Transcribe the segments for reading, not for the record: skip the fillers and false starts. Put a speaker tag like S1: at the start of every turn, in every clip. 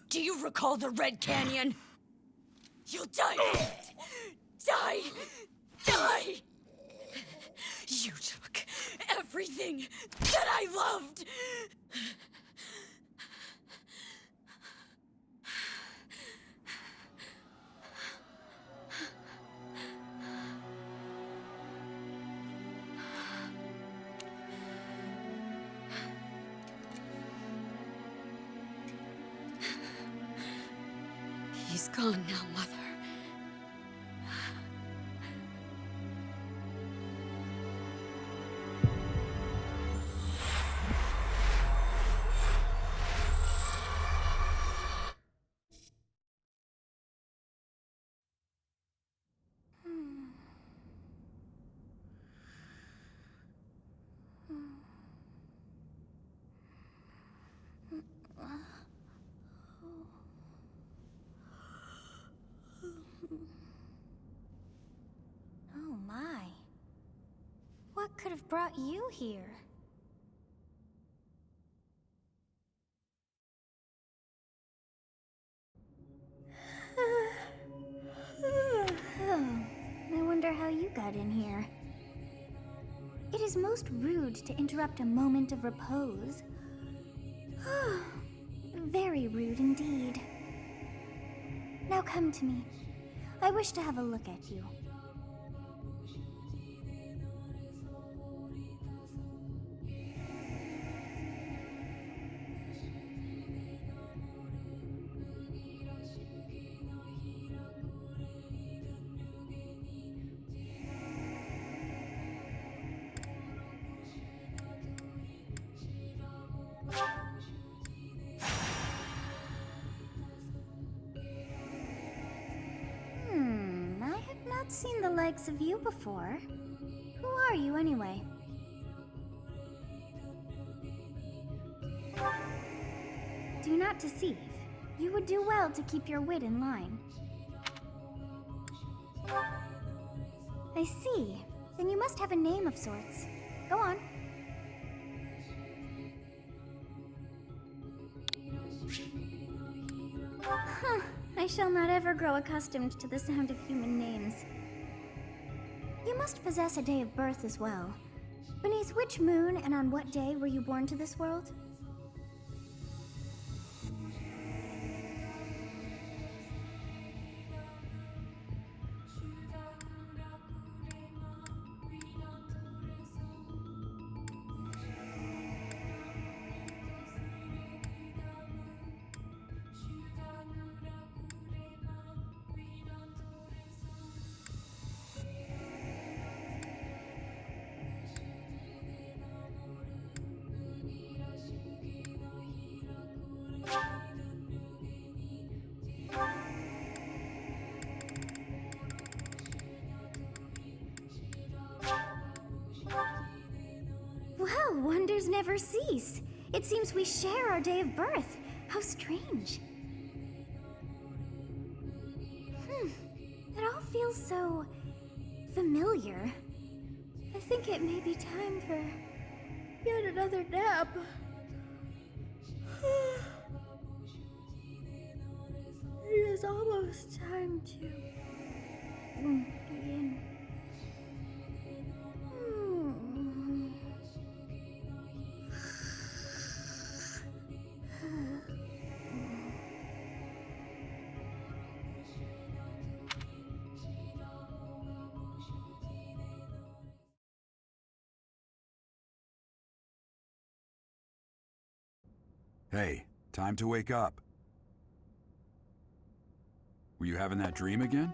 S1: Do you recall the Red Canyon? You'll die! Die! Die! You took everything that I loved! He's gone now, Mother.
S2: Oh my. What could have brought you here? I wonder how you got in here. It is most rude to interrupt a moment of repose. Very rude indeed. Now come to me. I wish to have a look at you. I have not seen the likes of you before. Who are you anyway? Do not deceive. You would do well to keep your wit in line. I see. Then you must have a name of sorts. Go on. Huh, I I shall not ever grow accustomed to the sound of human names. You must possess a day of birth as well. Beneath which moon and on what day were you born to this world? Well, wonders never cease. It seems we share our day of birth. How strange. It all feels so familiar. I think it may be time for yet another nap. It is almost time to begin.
S3: Hey, time to wake up. Were you having that dream again?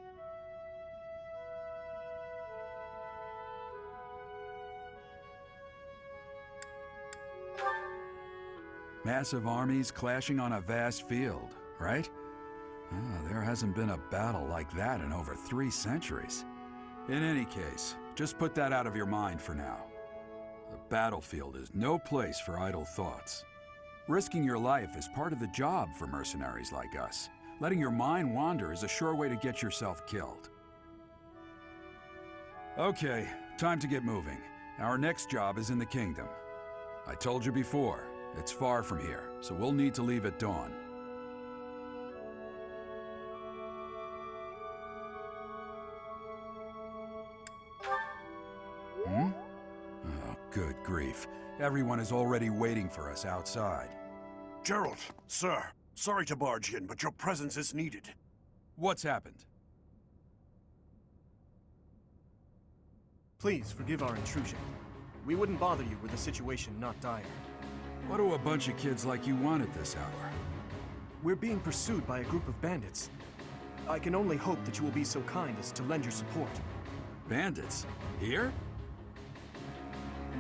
S3: Massive armies clashing on a vast field, right? There hasn't been a battle like that in over 3 centuries. In any case, just put that out of your mind for now. The battlefield is no place for idle thoughts. Risking your life is part of the job for mercenaries like us. Letting your mind wander is a sure way to get yourself killed. Okay, time to get moving. Our next job is in the kingdom. I told you before, it's far from here, so we'll need to leave at dawn. Oh, good grief. Everyone is already waiting for us outside.
S4: Gerald, sir, sorry to barge in, but your presence is needed.
S3: What's happened?
S5: Please forgive our intrusion. We wouldn't bother you were the situation not dire.
S3: What do a bunch of kids like you want at this hour?
S5: We're being pursued by a group of bandits. I can only hope that you will be so kind as to lend your support.
S3: Bandits? Here?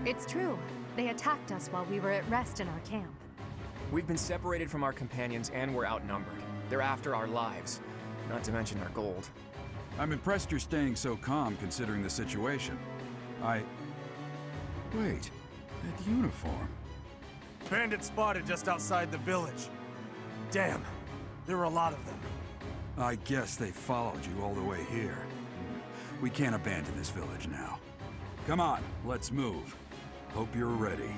S6: It's true. They attacked us while we were at rest in our camp.
S7: We've been separated from our companions and we're outnumbered. They're after our lives, not to mention our gold.
S3: I'm impressed you're staying so calm considering the situation. Wait, that uniform.
S4: Bandits spotted just outside the village. Damn, there are a lot of them.
S3: I guess they followed you all the way here. We can't abandon this village now. Come on, let's move. Hope you're ready.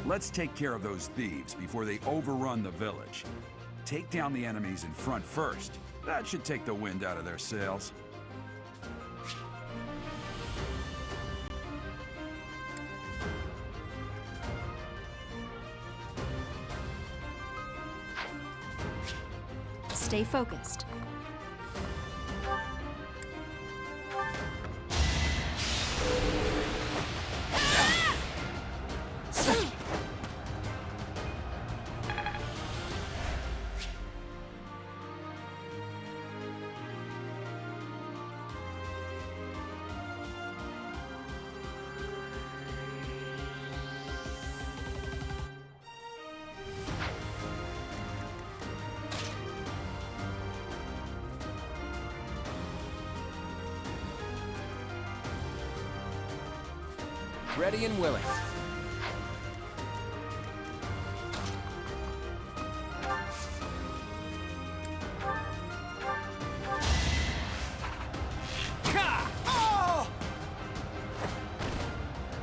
S3: Let's take care of those thieves before they overrun the village. Take down the enemies in front first. That should take the wind out of their sails.
S6: Stay focused.
S7: Ready and willing.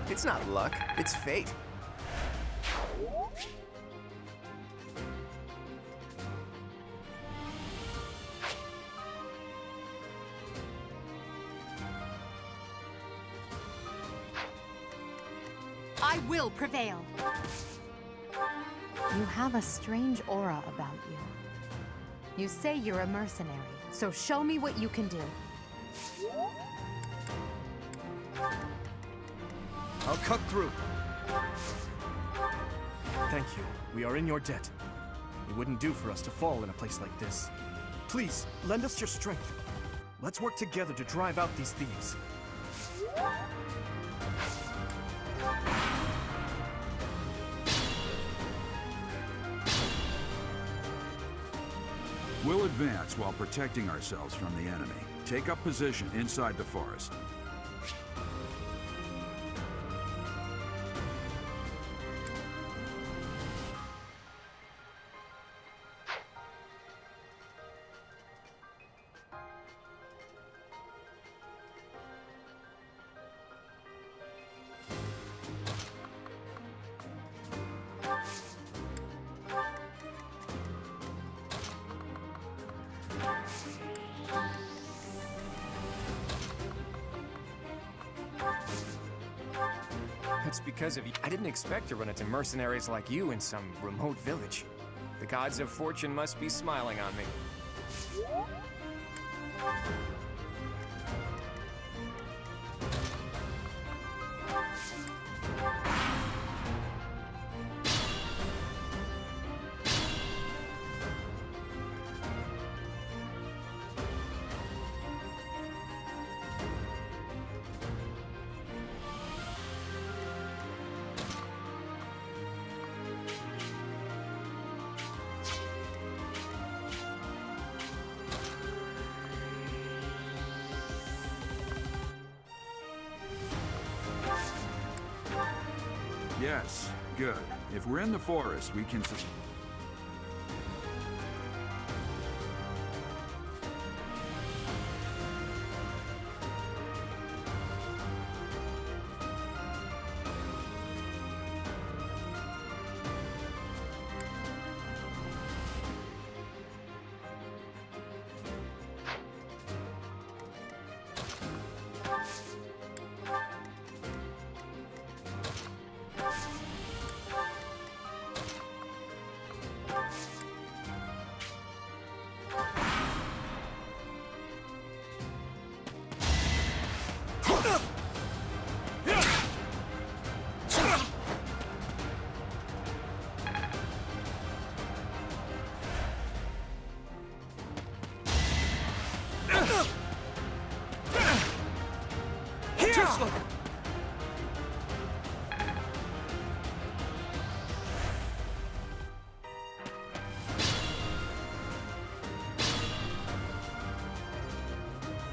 S7: It's not luck, it's fate.
S6: I will prevail. You have a strange aura about you. You say you're a mercenary, so show me what you can do.
S5: I'll cut through. Thank you. We are in your debt. It wouldn't do for us to fall in a place like this. Please, lend us your strength. Let's work together to drive out these thieves.
S3: We'll advance while protecting ourselves from the enemy. Take up position inside the forest.
S7: It's because of you. I didn't expect to run into mercenaries like you in some remote village. The gods of fortune must be smiling on me.
S3: Yes, good. If we're in the forest, we can...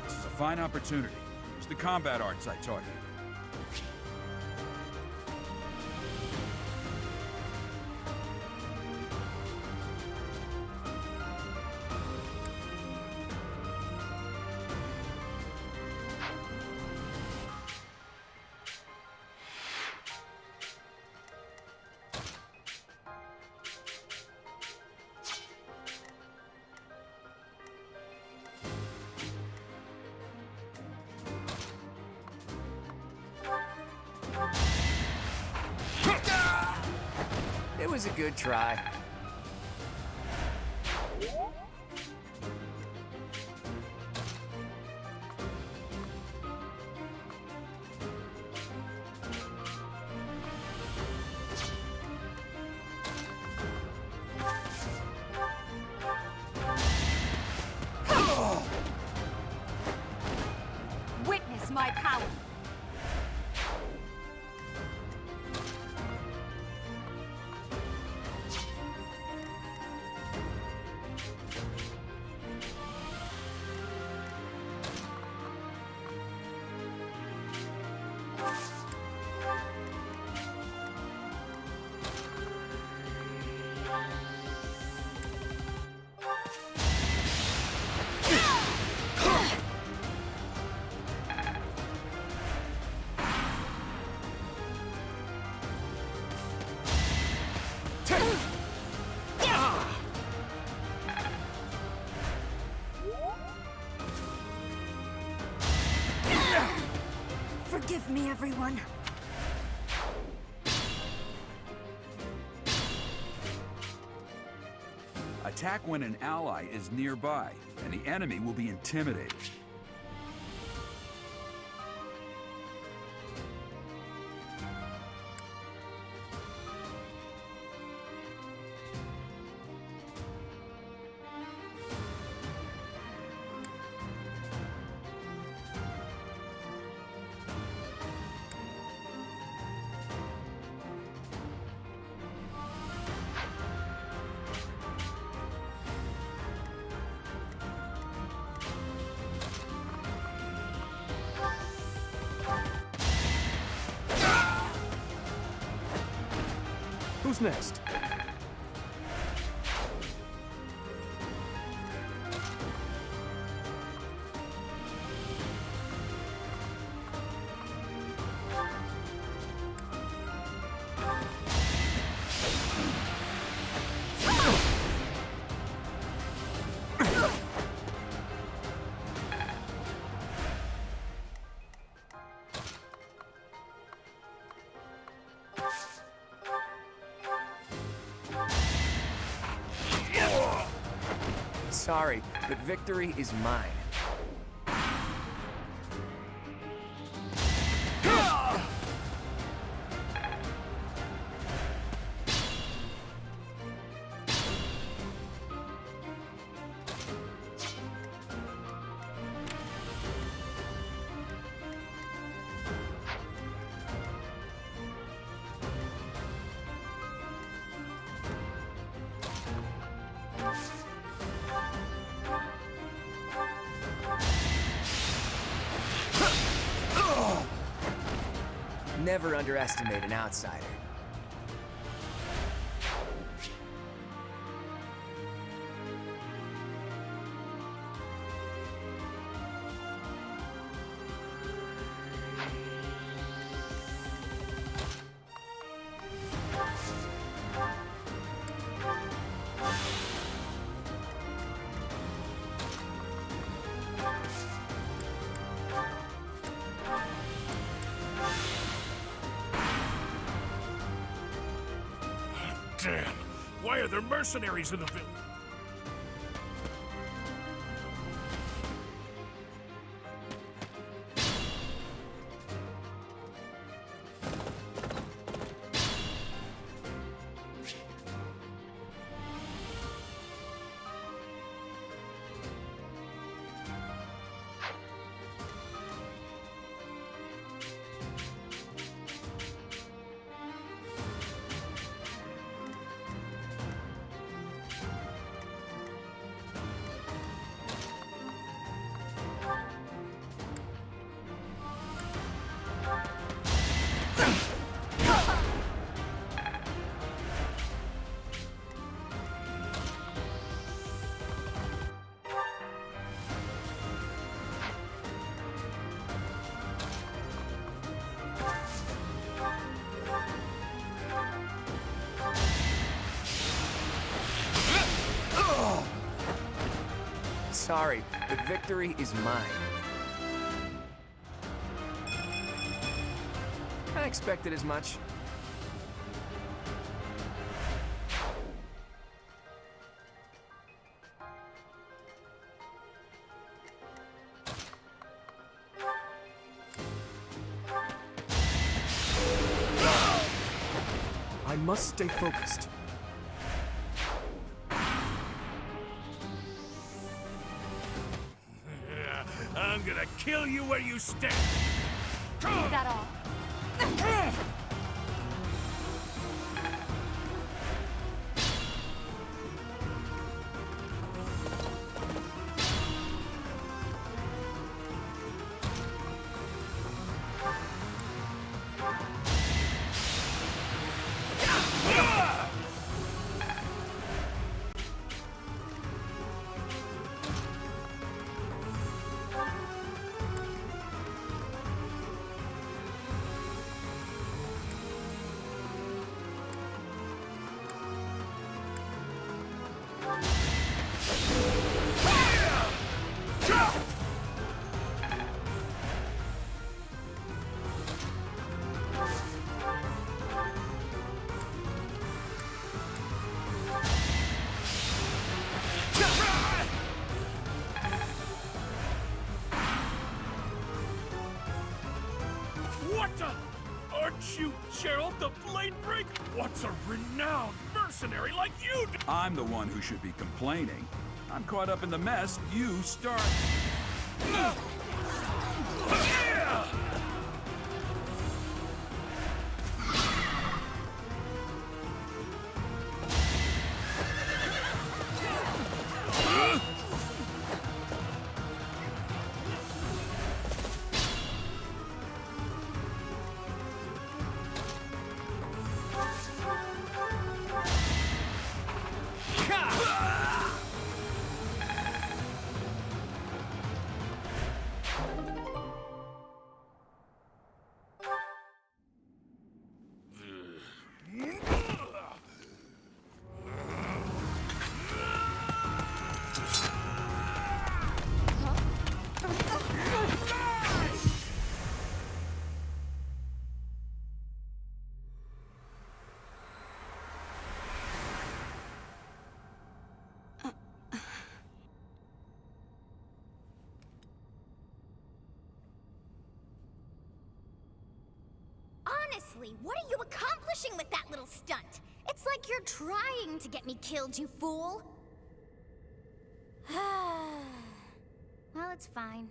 S3: This is a fine opportunity. Use the combat arts I taught you.
S7: It was a good try.
S6: Witness my power.
S1: everyone.
S3: Attack when an ally is nearby, and the enemy will be intimidated.
S5: Who's next?
S7: Sorry, but victory is mine. Never underestimate an outsider.
S8: Damn! Why are there mercenaries in the village? Sorry, but victory is mine. I expected as much.
S5: I must stay focused.
S8: I'm gonna kill you where you stand!
S6: Is that all?
S8: What the? Aren't you Gerald the Blade Break? What's a renowned mercenary like you do?
S3: I'm the one who should be complaining. I'm caught up in the mess you start.
S8: Yeah!
S2: Honestly, what are you accomplishing with that little stunt? It's like you're trying to get me killed, you fool. Well, it's fine.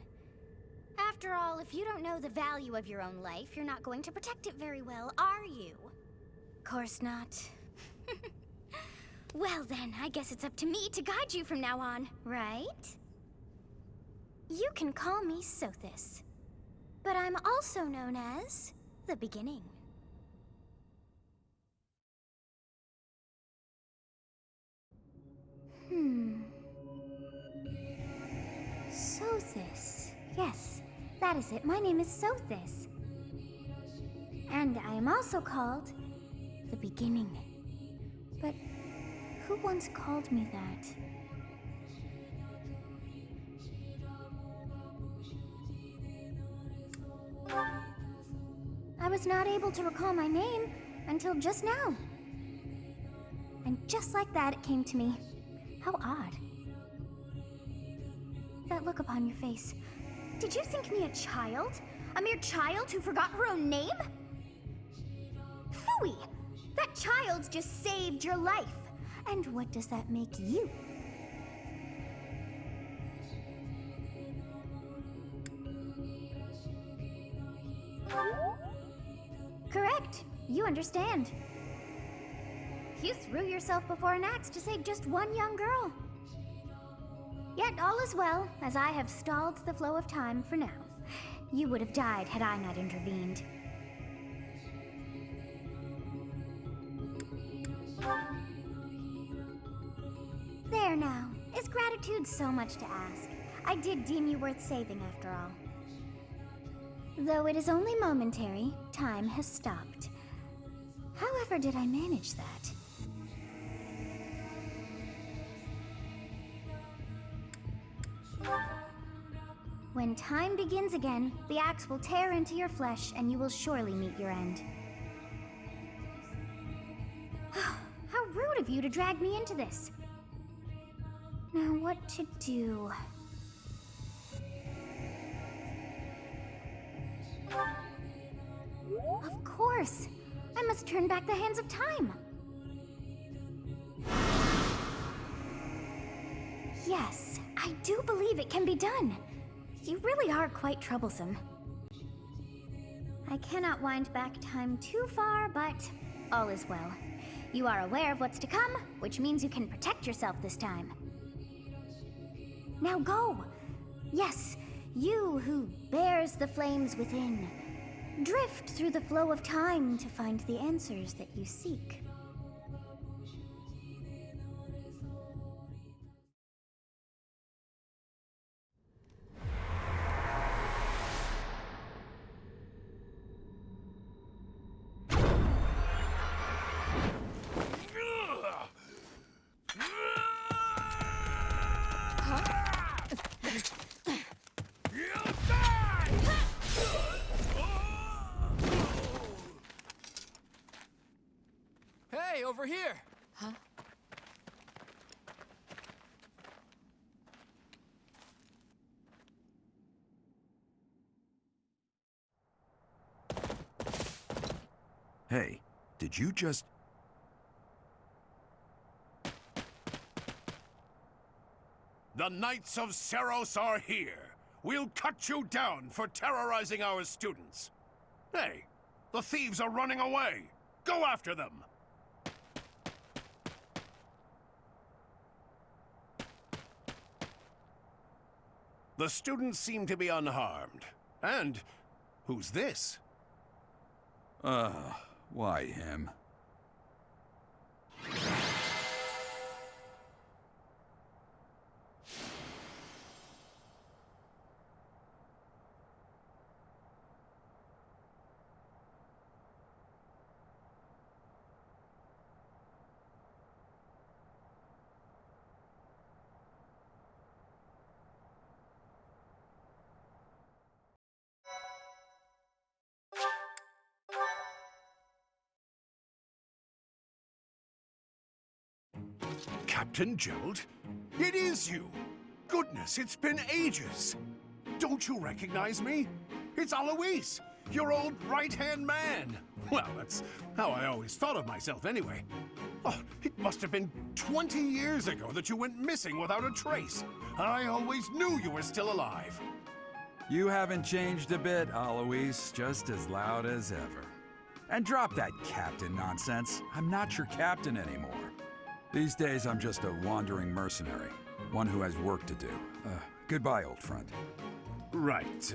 S2: After all, if you don't know the value of your own life, you're not going to protect it very well, are you? Course not. Well then, I guess it's up to me to guide you from now on, right? You can call me Sothis, but I'm also known as the beginning. Sothis. Yes, that is it. My name is Sothis. And I am also called the beginning. But who once called me that? I was not able to recall my name until just now. And just like that, it came to me. How odd. That look upon your face. Did you think me a child? A mere child who forgot her own name? Phooey! That child just saved your life. And what does that make you? Correct. You understand. You threw yourself before an axe to save just one young girl. Yet all is well, as I have stalled the flow of time for now. You would have died had I not intervened. There now. Is gratitude so much to ask? I did deem you worth saving after all. Though it is only momentary, time has stopped. However did I manage that? When time begins again, the axe will tear into your flesh and you will surely meet your end. How rude of you to drag me into this. Now what to do? Of course! I must turn back the hands of time! Yes, I do believe it can be done. You really are quite troublesome. I cannot wind back time too far, but all is well. You are aware of what's to come, which means you can protect yourself this time. Now go! Yes, you who bears the flames within. Drift through the flow of time to find the answers that you seek.
S7: Hey, over here!
S6: Huh?
S3: Hey, did you just...
S8: The Knights of Cerros are here. We'll cut you down for terrorizing our students. Hey, the thieves are running away. Go after them. The students seem to be unharmed. And who's this?
S3: Why him?
S8: Captain Gerald? It is you! Goodness, it's been ages! Don't you recognize me? It's Alois, your old right-hand man! Well, that's how I always thought of myself anyway. Oh, it must have been 20 years ago that you went missing without a trace. I always knew you were still alive.
S3: You haven't changed a bit, Alois, just as loud as ever. And drop that captain nonsense. I'm not your captain anymore. These days, I'm just a wandering mercenary. One who has work to do. Goodbye, old friend.
S8: Right.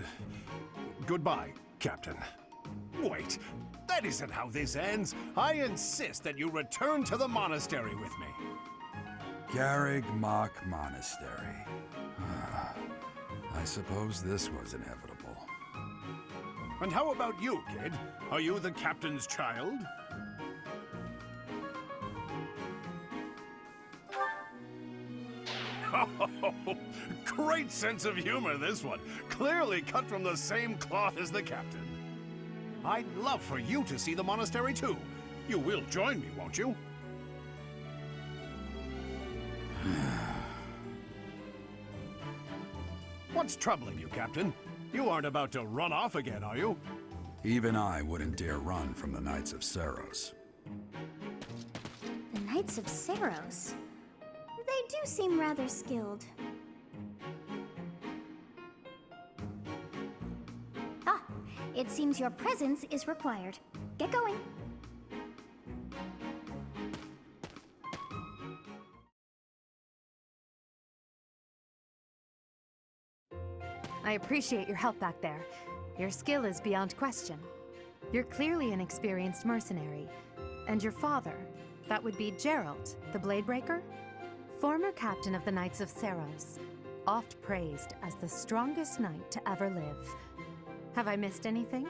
S8: Goodbye, Captain. Wait, that isn't how this ends. I insist that you return to the monastery with me.
S3: Garrig Mach Monastery. I suppose this was inevitable.
S8: And how about you, kid? Are you the captain's child? Oh, great sense of humor, this one. Clearly cut from the same cloth as the captain. I'd love for you to see the monastery, too. You will join me, won't you? What's troubling you, Captain? You aren't about to run off again, are you?
S3: Even I wouldn't dare run from the Knights of Cerros.
S2: The Knights of Cerros? They do seem rather skilled. Ah, it seems your presence is required. Get going.
S6: I appreciate your help back there. Your skill is beyond question. You're clearly an experienced mercenary. And your father, that would be Gerald, the Bladebreaker? Former captain of the Knights of Cerros, oft praised as the strongest knight to ever live. Have I missed anything?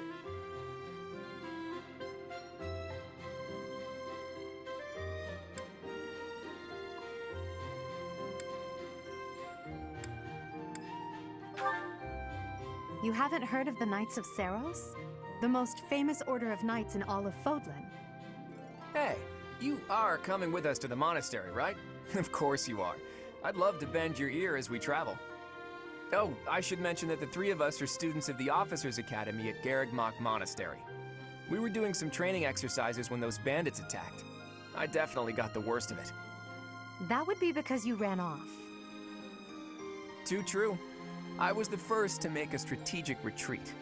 S6: You haven't heard of the Knights of Cerros? The most famous order of knights in all of Fodlan.
S7: Hey, you are coming with us to the monastery, right? Of course you are. I'd love to bend your ear as we travel. Oh, I should mention that the three of us are students of the Officers' Academy at Garrig Mach Monastery. We were doing some training exercises when those bandits attacked. I definitely got the worst of it.
S6: That would be because you ran off.
S7: Too true. I was the first to make a strategic retreat.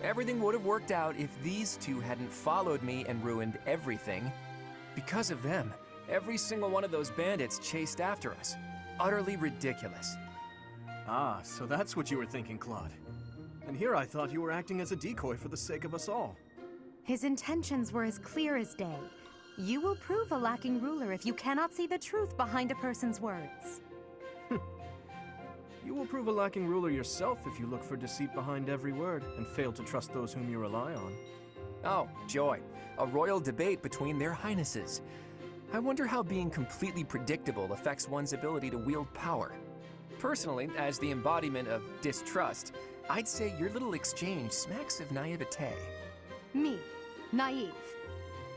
S7: Everything would have worked out if these two hadn't followed me and ruined everything. Because of them, every single one of those bandits chased after us. Utterly ridiculous.
S5: Ah, so that's what you were thinking, Claude. And here I thought you were acting as a decoy for the sake of us all.
S6: His intentions were as clear as day. You will prove a lacking ruler if you cannot see the truth behind a person's words.
S5: You will prove a lacking ruler yourself if you look for deceit behind every word and fail to trust those whom you rely on.
S7: Oh, joy. A royal debate between their highnesses. I wonder how being completely predictable affects one's ability to wield power. Personally, as the embodiment of distrust, I'd say your little exchange smacks of naivete.
S6: Me, naive.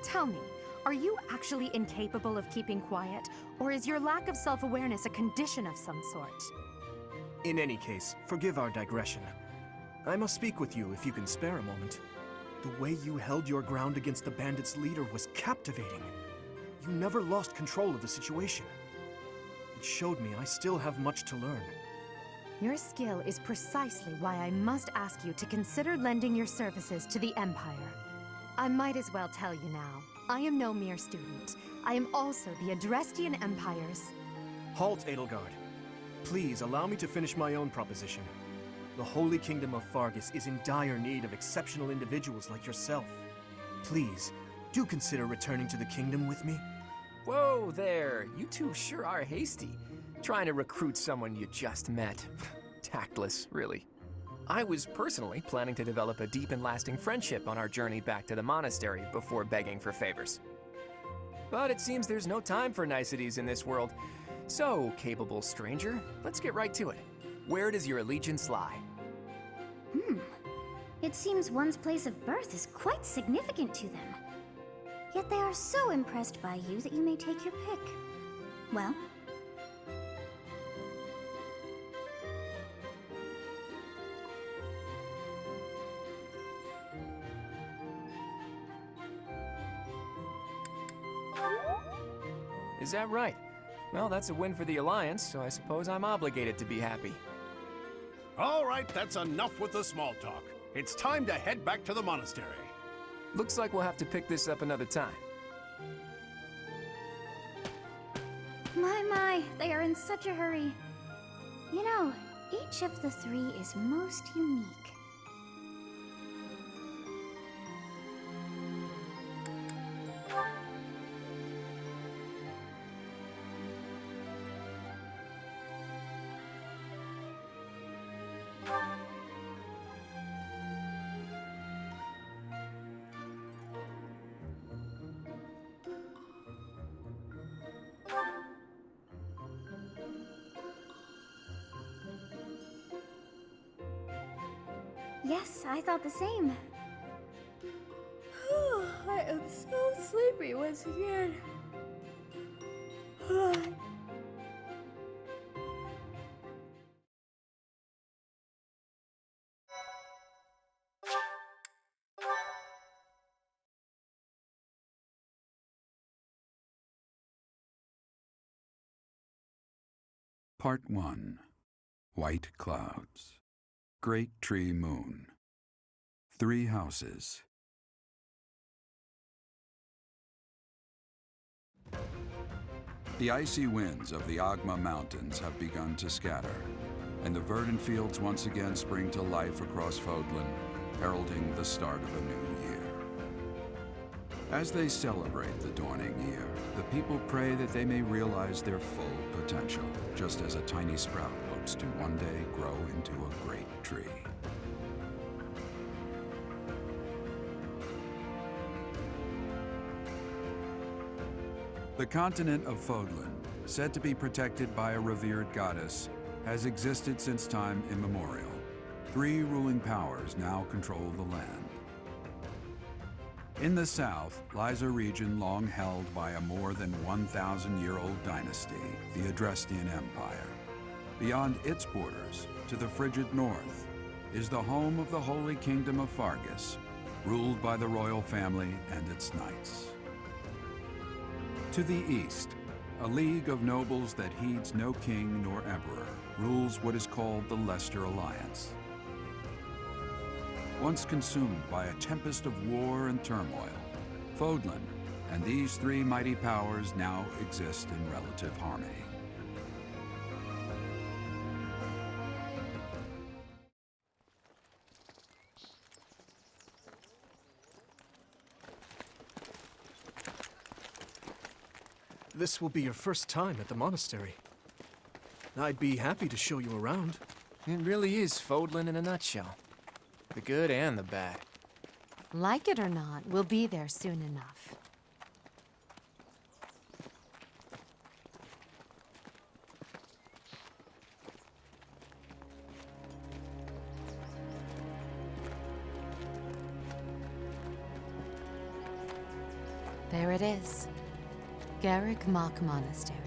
S6: Tell me, are you actually incapable of keeping quiet, or is your lack of self-awareness a condition of some sort?
S5: In any case, forgive our digression. I must speak with you if you can spare a moment. The way you held your ground against the bandits' leader was captivating. You never lost control of the situation. It showed me I still have much to learn.
S6: Your skill is precisely why I must ask you to consider lending your services to the Empire. I might as well tell you now, I am no mere student. I am also the Adrestian Empire's...
S5: Halt, Edelgard. Please allow me to finish my own proposition. The Holy Kingdom of Faerghus is in dire need of exceptional individuals like yourself. Please, do consider returning to the kingdom with me.
S7: Whoa there, you two sure are hasty. Trying to recruit someone you just met. Tactless, really. I was personally planning to develop a deep and lasting friendship on our journey back to the monastery before begging for favors. But it seems there's no time for niceties in this world. So, capable stranger, let's get right to it. Where does your allegiance lie?
S2: It seems one's place of birth is quite significant to them. Yet they are so impressed by you that you may take your pick. Well?
S7: Is that right? Well, that's a win for the Alliance, so I suppose I'm obligated to be happy.
S8: All right, that's enough with the small talk. It's time to head back to the monastery.
S7: Looks like we'll have to pick this up another time.
S2: My, they are in such a hurry. You know, each of the three is most unique. Yes, I thought the same. I am so sleepy once again.
S3: Part 1. White Clouds. Great Tree Moon. 3 houses. The icy winds of the Agma Mountains have begun to scatter, and the verdant fields once again spring to life across Fodlan, heralding the start of a new year. As they celebrate the dawning year, the people pray that they may realize their full potential, just as a tiny sprout hopes to one day grow into a great tree. The continent of Fodlan, said to be protected by a revered goddess, has existed since time immemorial. 3 ruling powers now control the land. In the south lies a region long held by a more than 1,000-year-old dynasty, the Adrestian Empire. Beyond its borders, to the frigid north, is the home of the Holy Kingdom of Faerghus, ruled by the royal family and its knights. To the east, a league of nobles that heeds no king nor emperor rules what is called the Leicester Alliance. Once consumed by a tempest of war and turmoil, Fodlan and these 3 mighty powers now exist in relative harmony.
S5: This will be your first time at the monastery. I'd be happy to show you around.
S7: It really is Fodlan in a nutshell. The good and the bad.
S6: Like it or not, we'll be there soon enough. There it is. Garrick Mach Monastery.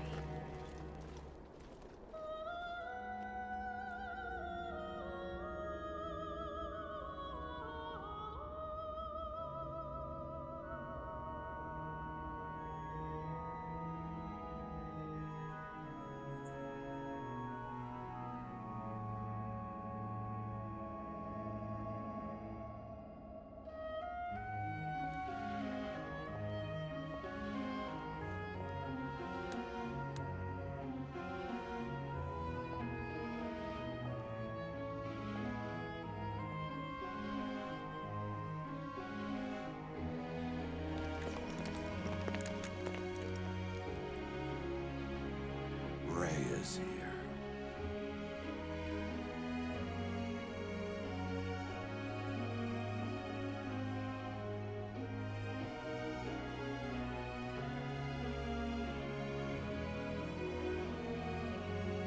S3: is here.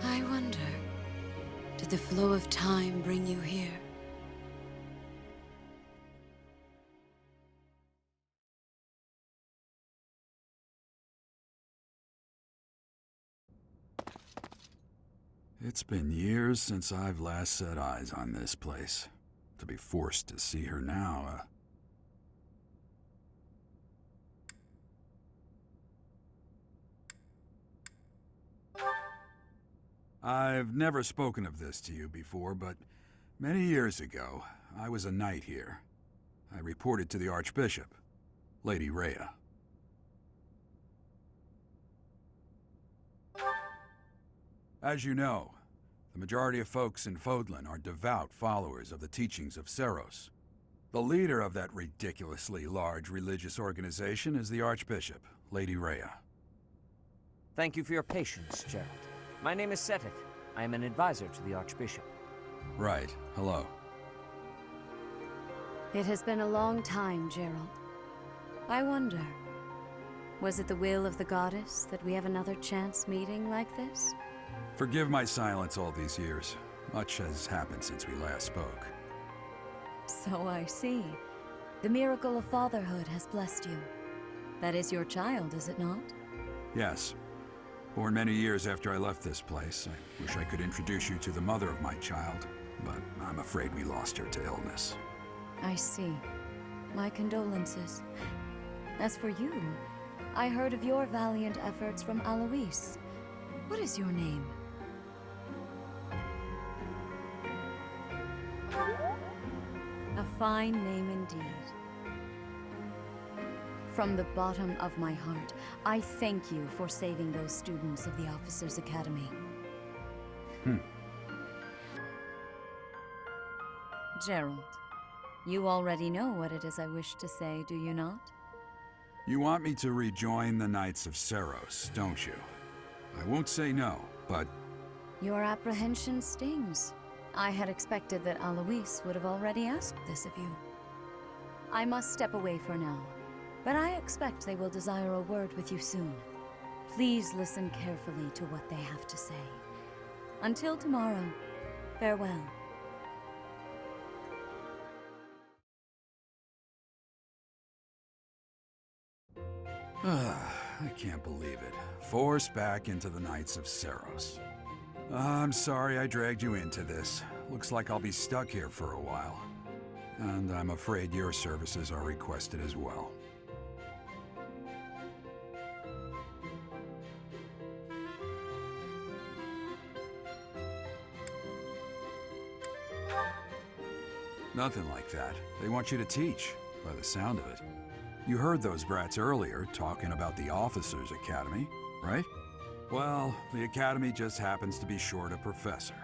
S1: I wonder, did the flow of time bring you here?
S3: It's been years since I've last set eyes on this place. To be forced to see her now, I've never spoken of this to you before, but many years ago, I was a knight here. I reported to the Archbishop, Lady Rhea. As you know, the majority of folks in Fodlan are devout followers of the teachings of Cerros. The leader of that ridiculously large religious organization is the Archbishop, Lady Rhea.
S9: Thank you for your patience, Gerald. My name is Seteth. I am an advisor to the Archbishop.
S3: Right. Hello.
S1: It has been a long time, Gerald. I wonder, was it the will of the goddess that we have another chance meeting like this?
S3: Forgive my silence all these years. Much has happened since we last spoke.
S1: So I see. The miracle of fatherhood has blessed you. That is your child, is it not?
S3: Yes. Born many years after I left this place. I wish I could introduce you to the mother of my child, but I'm afraid we lost her to illness.
S1: I see. My condolences. As for you, I heard of your valiant efforts from Alois. What is your name? A fine name indeed. From the bottom of my heart, I thank you for saving those students of the Officers' Academy. Gerald, you already know what it is I wish to say, do you not?
S3: You want me to rejoin the Knights of Cerros, don't you? I won't say no, but...
S1: Your apprehension stings. I had expected that Alois would have already asked this of you. I must step away for now, but I expect they will desire a word with you soon. Please listen carefully to what they have to say. Until tomorrow, farewell.
S3: I can't believe it. Forced back into the Knights of Cerros. I'm sorry I dragged you into this. Looks like I'll be stuck here for a while. And I'm afraid your services are requested as well. Nothing like that. They want you to teach, by the sound of it. You heard those brats earlier talking about the Officers' Academy, right? Well, the Academy just happens to be short a professor.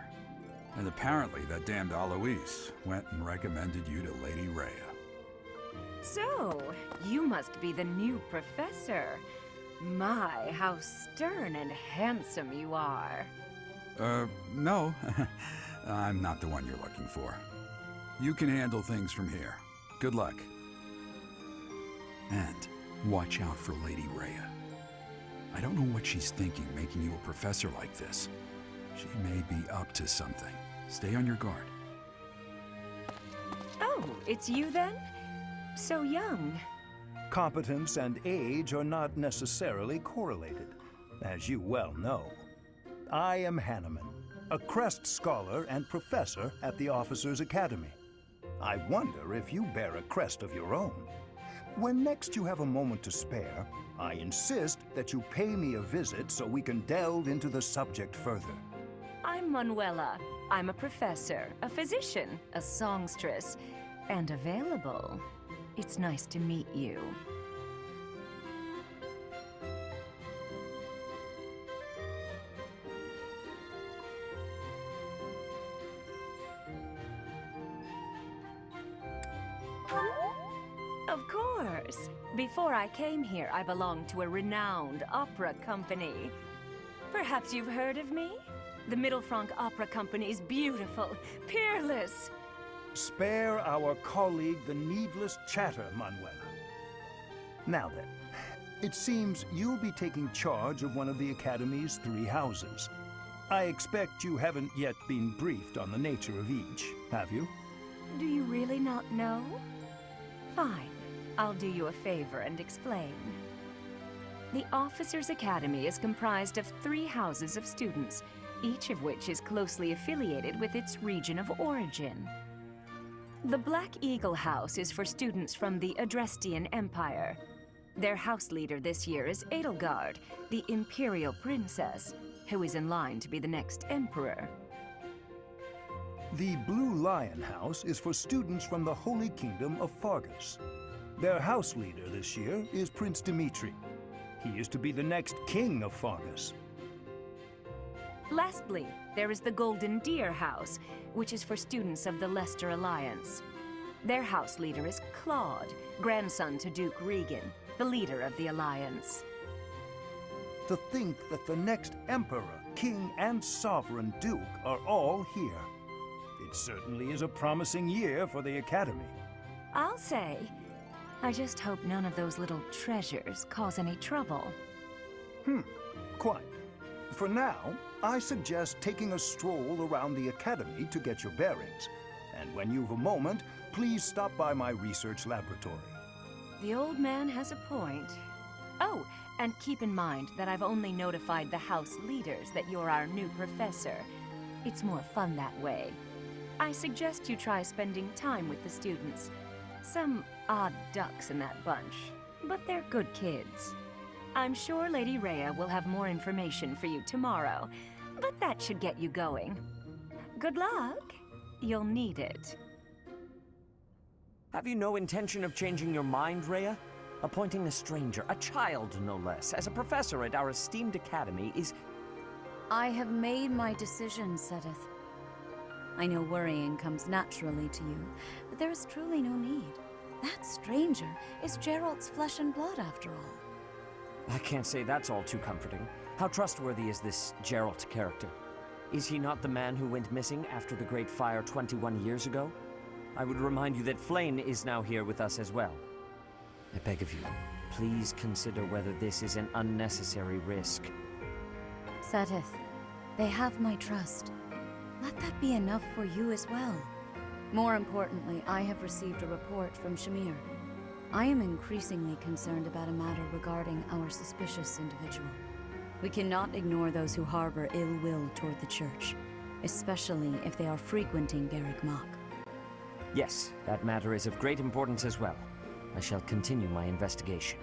S3: And apparently that damned Alois went and recommended you to Lady Rhea.
S10: So, you must be the new professor. My, how stern and handsome you are.
S3: No. I'm not the one you're looking for. You can handle things from here. Good luck. And watch out for Lady Rhea. I don't know what she's thinking making you a professor like this. She may be up to something. Stay on your guard.
S10: Oh, it's you then? So young.
S11: Competence and age are not necessarily correlated, as you well know. I am Hanneman, a Crest Scholar and Professor at the Officers' Academy. I wonder if you bear a crest of your own. When next you have a moment to spare, I insist that you pay me a visit so we can delve into the subject further.
S10: I'm Manuela. I'm a professor, a physician, a songstress, and available. It's nice to meet you. Of course. Before I came here, I belonged to a renowned opera company. Perhaps you've heard of me? The Middlefranc Opera Company's beautiful, peerless...
S11: Spare our colleague the needless chatter, Manuela. Now then, it seems you'll be taking charge of one of the Academy's 3 houses. I expect you haven't yet been briefed on the nature of each, have you?
S10: Do you really not know? Fine. I'll do you a favor and explain. The Officers' Academy is comprised of 3 houses of students, each of which is closely affiliated with its region of origin. The Black Eagle House is for students from the Adrestian Empire. Their house leader this year is Edelgard, the Imperial Princess, who is in line to be the next Emperor.
S11: The Blue Lion House is for students from the Holy Kingdom of Fargus. Their house leader this year is Prince Dimitri. He is to be the next king of Fargus.
S10: Lastly, there is the Golden Deer House, which is for students of the Leicester Alliance. Their house leader is Claude, grandson to Duke Regan, the leader of the Alliance.
S11: To think that the next Emperor, King, and Sovereign Duke are all here. It certainly is a promising year for the Academy.
S10: I'll say. I just hope none of those little treasures cause any trouble.
S11: Quite. For now, I suggest taking a stroll around the Academy to get your bearings. And when you've a moment, please stop by my research laboratory.
S10: The old man has a point. Oh, and keep in mind that I've only notified the house leaders that you're our new professor. It's more fun that way. I suggest you try spending time with the students. Some odd ducks in that bunch, but they're good kids. I'm sure Lady Rhea will have more information for you tomorrow, but that should get you going. Good luck. You'll need it.
S9: Have you no intention of changing your mind, Rhea? Appointing a stranger, a child no less, as a professor at our esteemed academy is...
S1: I have made my decision, Sedith. I know worrying comes naturally to you, but there is truly no need. That stranger is Gerald's flesh and blood, after all.
S9: I can't say that's all too comforting. How trustworthy is this Gerald character? Is he not the man who went missing after the Great Fire 21 years ago? I would remind you that Flayn is now here with us as well. I beg of you, please consider whether this is an unnecessary risk.
S1: Sedith, they have my trust. Let that be enough for you as well. More importantly, I have received a report from Shamir. I am increasingly concerned about a matter regarding our suspicious individual. We cannot ignore those who harbor ill will toward the Church, especially if they are frequenting Garrick Mach.
S9: Yes, that matter is of great importance as well. I shall continue my investigation.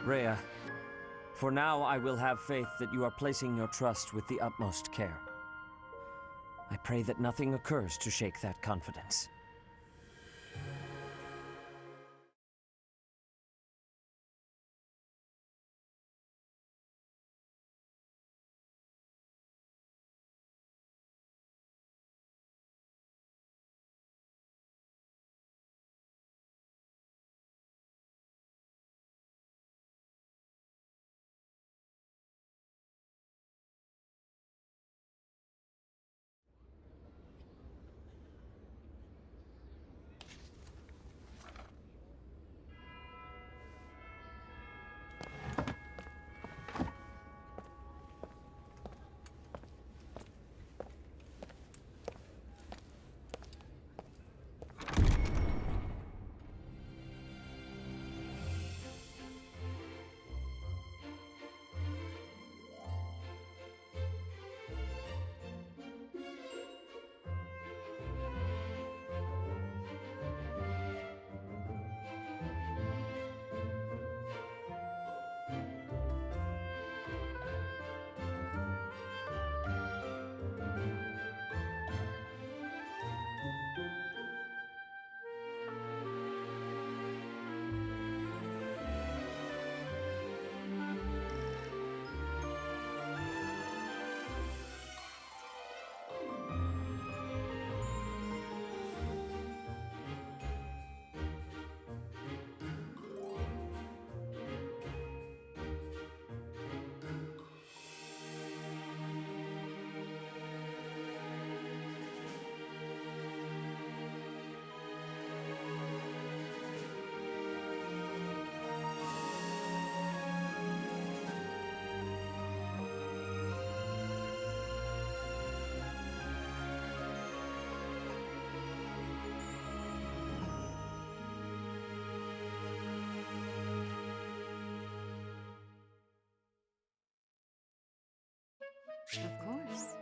S9: Rhea, for now I will have faith that you are placing your trust with the utmost care. I pray that nothing occurs to shake that confidence.
S1: Of course.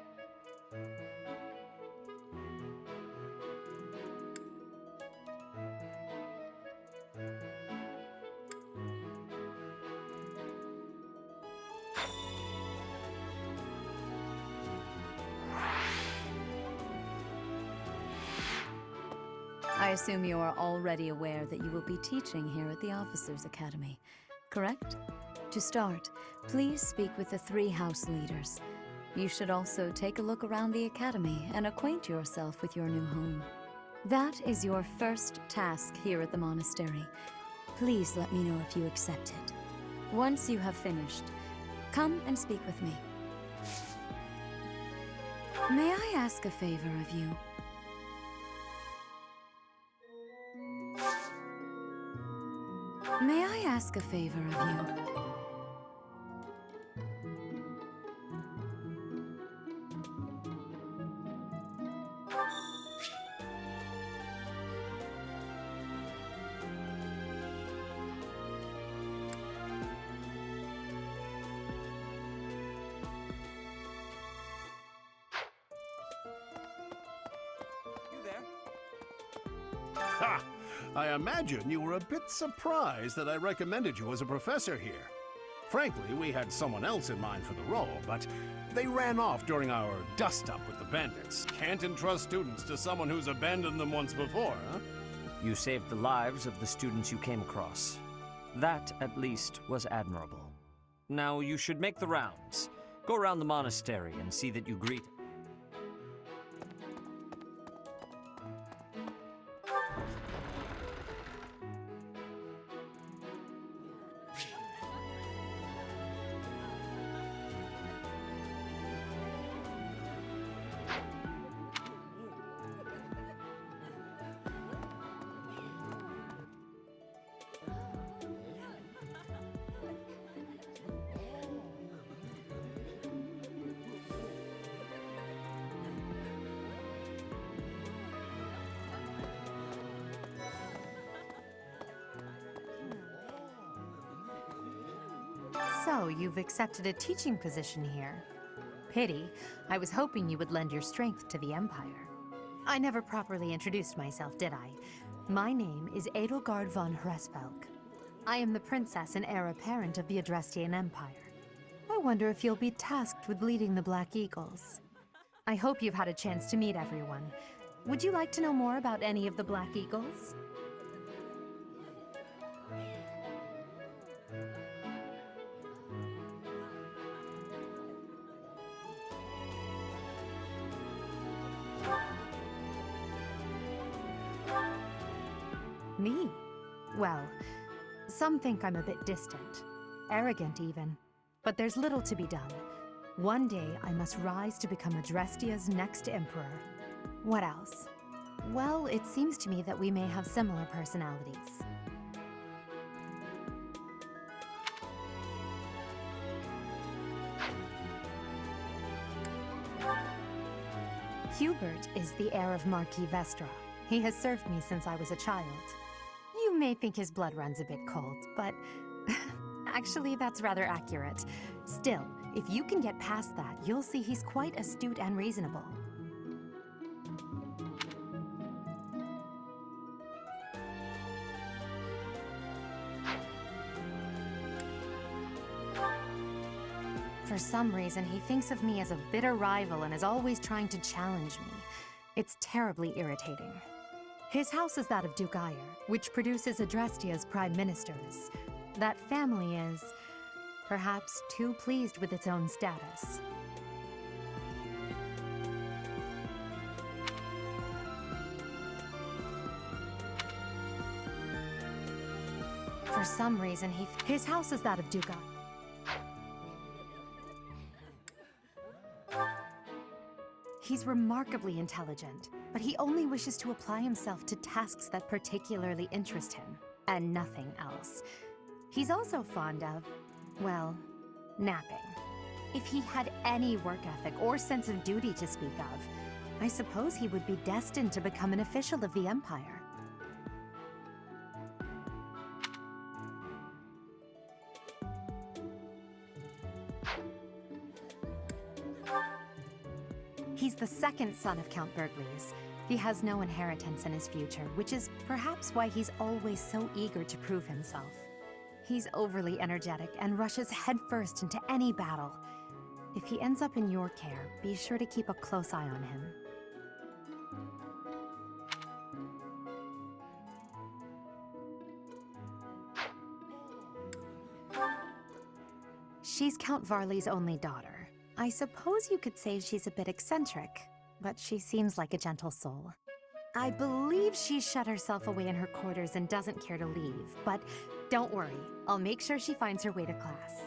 S1: I assume you are already aware that you will be teaching here at the Officers' Academy, correct? To start, please speak with the 3 house leaders. You should also take a look around the academy and acquaint yourself with your new home. That is your first task here at the monastery. Please let me know if you accept it. Once you have finished, come and speak with me. May I ask a favor of you? May I ask a favor of you?
S8: Ha! I imagine you were a bit surprised that I recommended you as a professor here. Frankly, we had someone else in mind for the role, but they ran off during our dust-up with the bandits. Can't entrust students to someone who's abandoned them once before, huh?
S9: You saved the lives of the students you came across. That, at least, was admirable. Now you should make the rounds. Go around the monastery and see that you greet.
S6: So, you've accepted a teaching position here. Pity. I was hoping you would lend your strength to the Empire. I never properly introduced myself, did I? My name is Edelgard von Hresvelg. I am the princess and heir apparent of the Adrestian Empire. I wonder if you'll be tasked with leading the Black Eagles. I hope you've had a chance to meet everyone. Would you like to know more about any of the Black Eagles? Me? Well, some think I'm a bit distant, arrogant even. But there's little to be done. One day I must rise to become Adrestia's next emperor. What else? Well, it seems to me that we may have similar personalities. Hubert is the heir of Marquis Vestra. He has served me since I was a child. You may think his blood runs a bit cold, but actually that's rather accurate. Still, if you can get past that, you'll see he's quite astute and reasonable. For some reason, he thinks of me as a bitter rival and is always trying to challenge me. It's terribly irritating. His house is that of Duke Ayer, which produces Adrestia's prime ministers. That family is, perhaps, too pleased with its own status. For some reason, his house is that of Duke Ayer. He's remarkably intelligent, but he only wishes to apply himself to tasks that particularly interest him, and nothing else. He's also fond of, well, napping. If he had any work ethic or sense of duty to speak of, I suppose he would be destined to become an official of the Empire. He's the second son of Count Burgles. He has no inheritance in his future, which is perhaps why he's always so eager to prove himself. He's overly energetic and rushes headfirst into any battle. If he ends up in your care, be sure to keep a close eye on him. She's Count Varley's only daughter. I suppose you could say she's a bit eccentric, but she seems like a gentle soul. I believe she's shut herself away in her quarters and doesn't care to leave, but don't worry, I'll make sure she finds her way to class.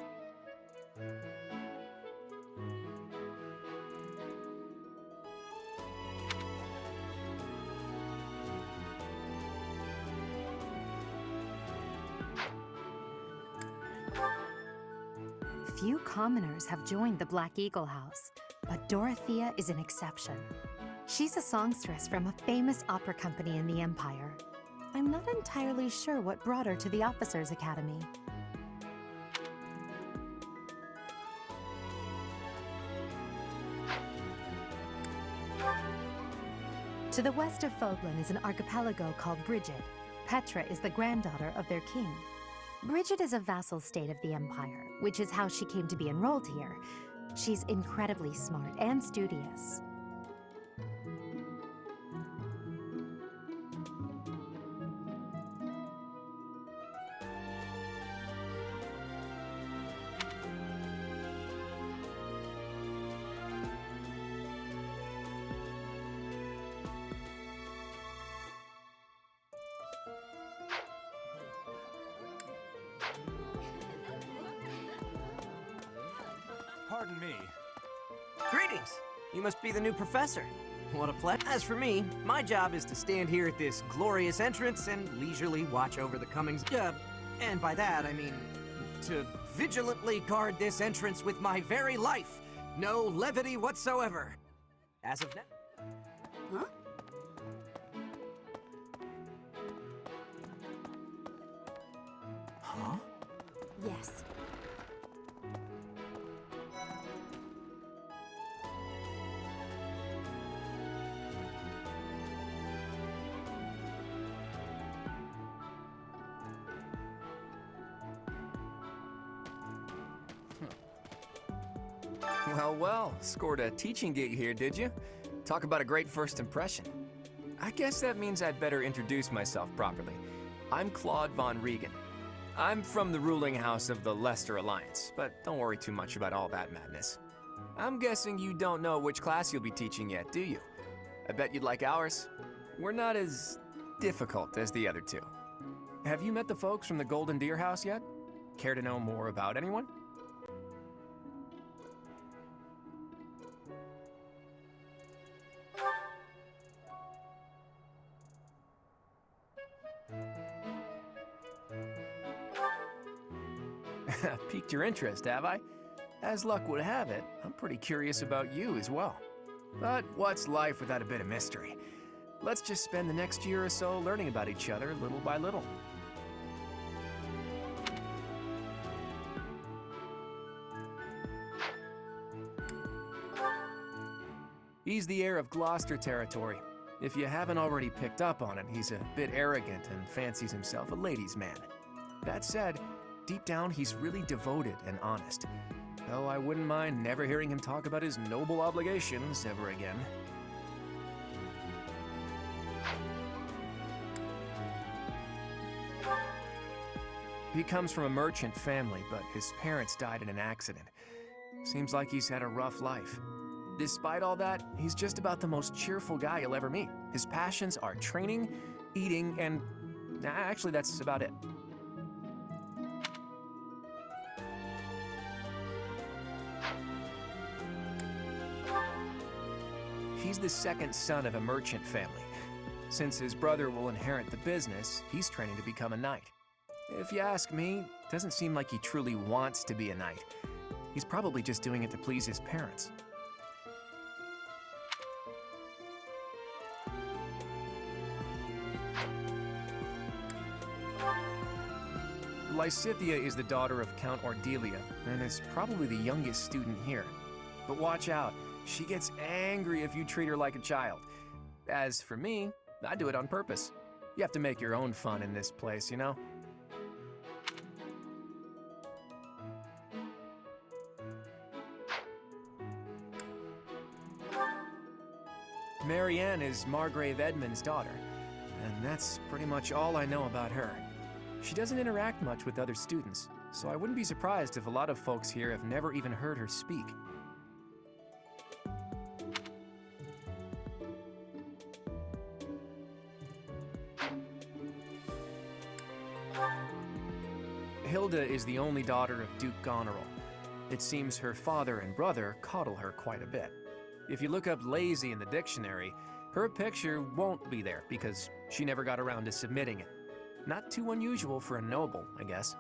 S6: Few commoners have joined the Black Eagle House, but Dorothea is an exception. She's a songstress from a famous opera company in the Empire. I'm not entirely sure what brought her to the Officers' Academy. To the west of Foglin is an archipelago called Brigid. Petra is the granddaughter of their king. Brigid is a vassal state of the Empire, which is how she came to be enrolled here. She's incredibly smart and studious.
S12: Pardon me. Greetings! You must be the new professor. What a pleasure. As for me, my job is to stand here at this glorious entrance and leisurely watch over the comings. And by that, I mean to vigilantly guard this entrance with my very life. No levity whatsoever. As of now.
S2: Huh?
S12: Huh?
S2: Yes.
S7: Well, well, scored a teaching gig here, did you? Talk about a great first impression. I guess that means I'd better introduce myself properly. I'm Claude von Regan. I'm from the ruling house of the Leicester Alliance, but don't worry too much about all that madness. I'm guessing you don't know which class you'll be teaching yet, do you? I bet you'd like ours. We're not as difficult as the other two. Have you met the folks from the Golden Deer House yet? Care to know more about anyone? Piqued your interest, have I? As luck would have it, I'm pretty curious about you as well. But what's life without a bit of mystery? Let's just spend the next year or so learning about each other little by little. He's the heir of Gloucester territory. If you haven't already picked up on it, he's a bit arrogant and fancies himself a ladies' man. That said, deep down, he's really devoted and honest. Though I wouldn't mind never hearing him talk about his noble obligations ever again. He comes from a merchant family, but his parents died in an accident. Seems like he's had a rough life. Despite all that, he's just about the most cheerful guy you'll ever meet. His passions are training, eating, and actually that's about it. He's the second son of a merchant family. Since his brother will inherit the business, he's training to become a knight. If you ask me, it doesn't seem like he truly wants to be a knight. He's probably just doing it to please his parents. Lysithea is the daughter of Count Ordelia, and is probably the youngest student here. But watch out, She gets angry if you treat her like a child. As for me, I do it on purpose. You have to make your own fun in this place, you know? Marianne is Margrave Edmund's daughter, and that's pretty much all I know about her. She doesn't interact much with other students, so I wouldn't be surprised if a lot of folks here have never even heard her speak. Hilda is the only daughter of Duke Goneril. It seems her father and brother coddle her quite a bit. If you look up lazy in the dictionary, her picture won't be there because she never got around to submitting it. Not too unusual for a noble, I guess.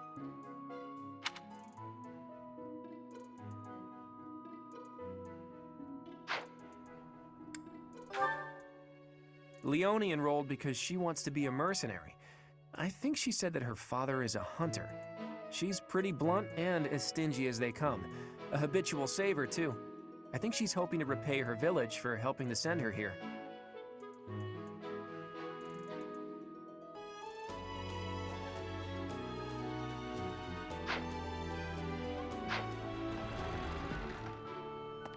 S7: Leonie enrolled because she wants to be a mercenary. I think she said that her father is a hunter. She's pretty blunt and as stingy as they come. A habitual saver, too. I think she's hoping to repay her village for helping to send her here.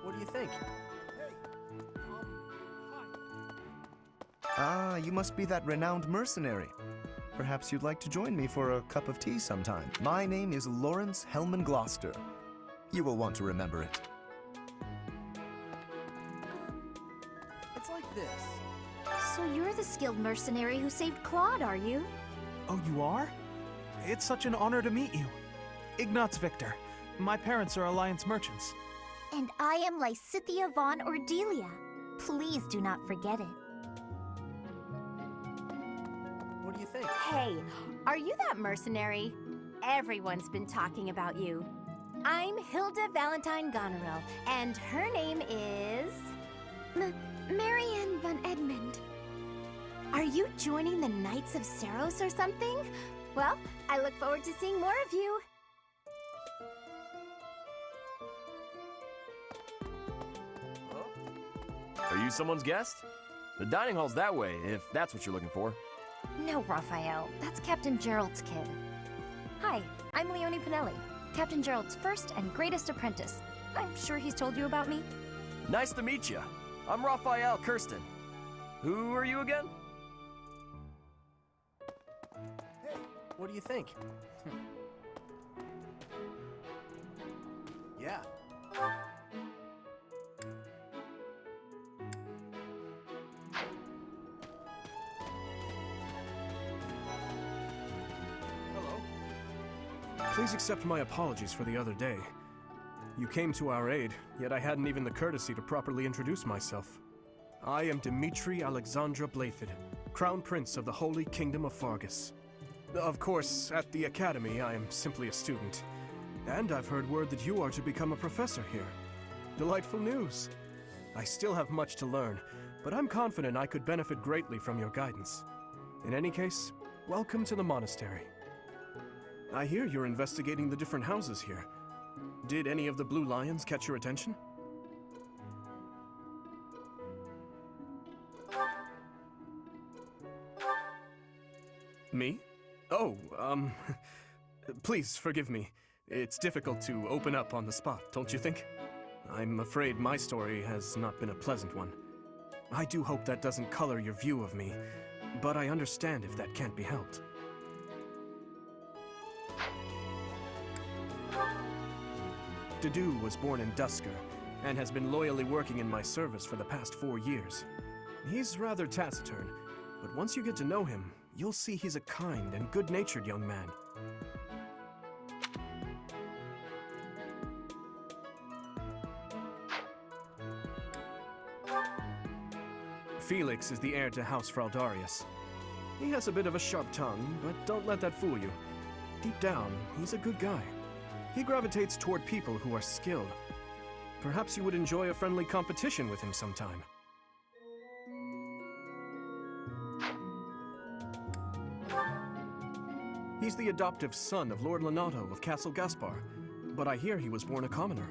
S5: What do you think?
S13: Ah, you must be that renowned mercenary. Perhaps you'd like to join me for a cup of tea sometime. My name is Lawrence Hellman Gloucester. You will want to remember it.
S12: It's like this.
S2: So you're the skilled mercenary who saved Claude, are you?
S14: Oh, you are? It's such an honor to meet you. Ignatz Victor. My parents are Alliance merchants.
S2: And I am Lysithea von Ordelia. Please do not forget it.
S12: What do you think?
S15: Hey, are you that mercenary? Everyone's been talking about you. I'm Hilda Valentine Goneril, and her name is...
S2: Marianne von Edmund.
S15: Are you joining the Knights of Seros or something? Well, I look forward to seeing more of you.
S16: Are you someone's guest? The dining hall's that way, if that's what you're looking for.
S15: No, Raphael. That's Captain Gerald's kid. Hi, I'm Leonie Pinelli, Captain Gerald's first and greatest apprentice. I'm sure he's told you about me.
S16: Nice to meet you. I'm Raphael Kirsten. Who are you again?
S12: Hey, what do you think? Yeah.
S5: Please accept my apologies for the other day. You came to our aid, yet I hadn't even the courtesy to properly introduce myself. I am Dimitri Alexandra Blaithid, Crown Prince of the Holy Kingdom of Fargus. Of course, at the Academy, I am simply a student. And I've heard word that you are to become a professor here. Delightful news. I still have much to learn, but I'm confident I could benefit greatly from your guidance. In any case, welcome to the monastery. I hear you're investigating the different houses here. Did any of the blue lions catch your attention? Me? Oh, please forgive me. It's difficult to open up on the spot, don't you think? I'm afraid my story has not been a pleasant one. I do hope that doesn't color your view of me, but I understand if that can't be helped. Dedu was born in Dusker, and has been loyally working in my service for the past 4 years. He's rather taciturn, but once you get to know him, you'll see he's a kind and good-natured young man. Felix is the heir to House Fraldarius. He has a bit of a sharp tongue, but don't let that fool you. Deep down, he's a good guy. He gravitates toward people who are skilled. Perhaps you would enjoy a friendly competition with him sometime. He's the adoptive son of Lord Lenato of Castle Gaspar, but I hear he was born a commoner.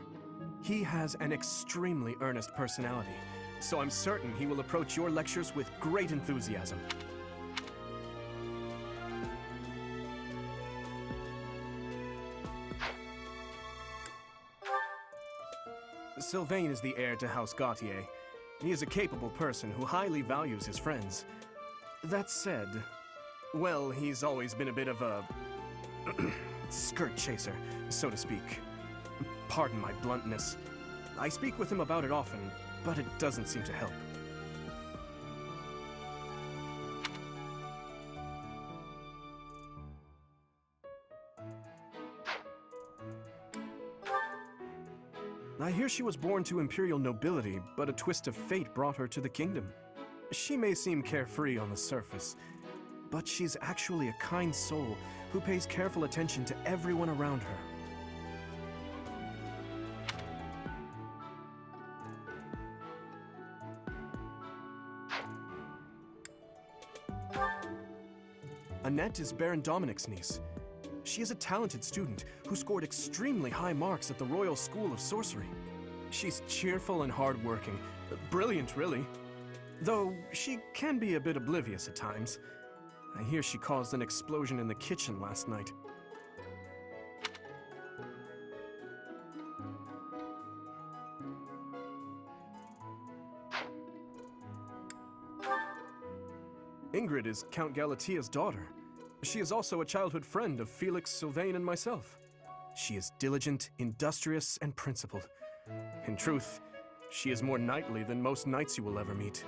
S5: He has an extremely earnest personality, so I'm certain he will approach your lectures with great enthusiasm. Sylvain is the heir to House Gautier. He is a capable person who highly values his friends. That said, well, he's always been a bit of a skirt chaser, so to speak. Pardon my bluntness. I speak with him about it often, but it doesn't seem to help. I hear she was born to imperial nobility, but a twist of fate brought her to the kingdom. She may seem carefree on the surface, but she's actually a kind soul who pays careful attention to everyone around her. Annette is Baron Dominic's niece. She is a talented student who scored extremely high marks at the Royal School of Sorcery. She's cheerful and hardworking. Brilliant, really. Though she can be a bit oblivious at times. I hear she caused an explosion in the kitchen last night. Ingrid is Count Galatia's daughter. She is also a childhood friend of Felix, Sylvain, and myself. She is diligent, industrious, and principled. In truth, she is more knightly than most knights you will ever meet.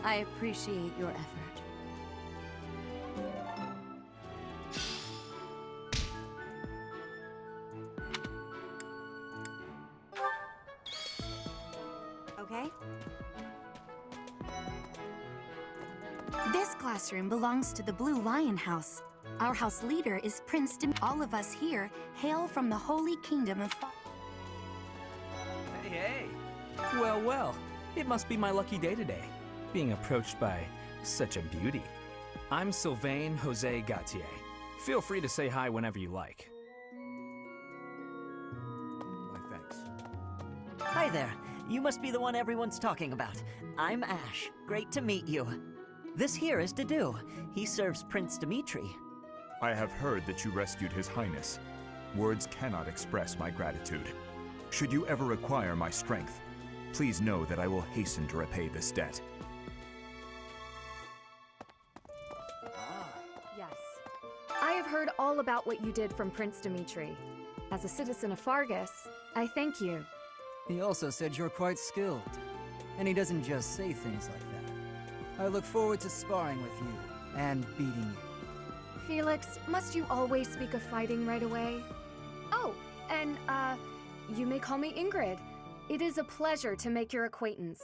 S1: I appreciate your effort.
S15: Okay. This classroom belongs to the Blue Lion House. Our house leader is Prince Dim. All of us here hail from the Holy Kingdom of
S17: Hey, hey! Well, well, it must be my lucky day today, being approached by such a beauty. I'm Sylvain Jose Gautier. Feel free to say hi whenever you like.
S16: My thanks.
S18: Hi there. You must be the one everyone's talking about. I'm Ash. Great to meet you. This here is Dedu. He serves Prince Dimitri.
S19: I have heard that you rescued His Highness. Words cannot express my gratitude. Should you ever require my strength, please know that I will hasten to repay this debt.
S20: Yes. I have heard all about what you did from Prince Dimitri. As a citizen of Fargus, I thank you.
S21: He also said you're quite skilled. And he doesn't just say things like that. I look forward to sparring with you and beating you.
S20: Felix, must you always speak of fighting right away? Oh, and, you may call me Ingrid. It is a pleasure to make your acquaintance.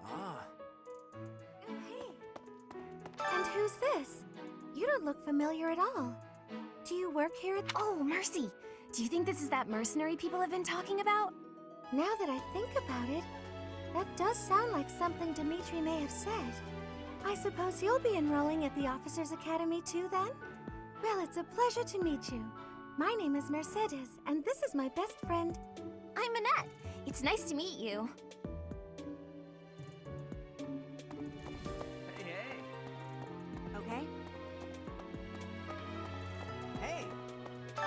S12: Ah.
S2: And who's this? You don't look familiar at all. Do you work here at—
S15: Oh, mercy! Do you think this is that mercenary people have been talking about?
S2: Now that I think about it, that does sound like something Dimitri may have said. I suppose you'll be enrolling at the Officers' Academy too, then? Well, it's a pleasure to meet you. My name is Mercedes, and this is my best friend.
S15: I'm Annette. It's nice to meet you.
S12: Hey, hey!
S15: Okay.
S12: Hey!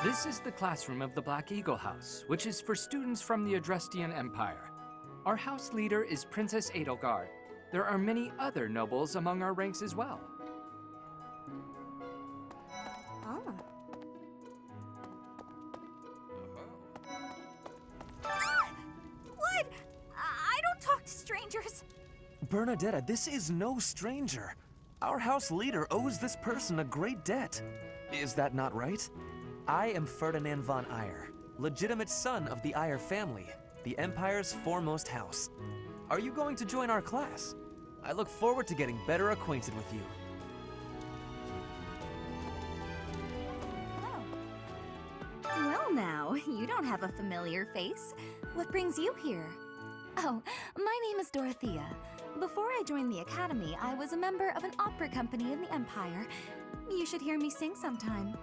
S22: This is the classroom of the Black Eagle House, which is for students from the Adrestian Empire. Our house leader is Princess Edelgard. There are many other nobles among our ranks as well.
S15: Oh. What? I don't talk to strangers.
S5: Bernadetta, this is no stranger. Our house leader owes this person a great debt. Is that not right? I am Ferdinand von Eyre, legitimate son of the Eyre family, the Empire's foremost house. Are you going to join our class? I look forward to getting better acquainted with you.
S15: Well now, you don't have a familiar face. What brings you here? Oh, my name is Dorothea.
S3: Before I joined the Academy, I was a member of an opera company in the Empire. You should hear me sing sometime.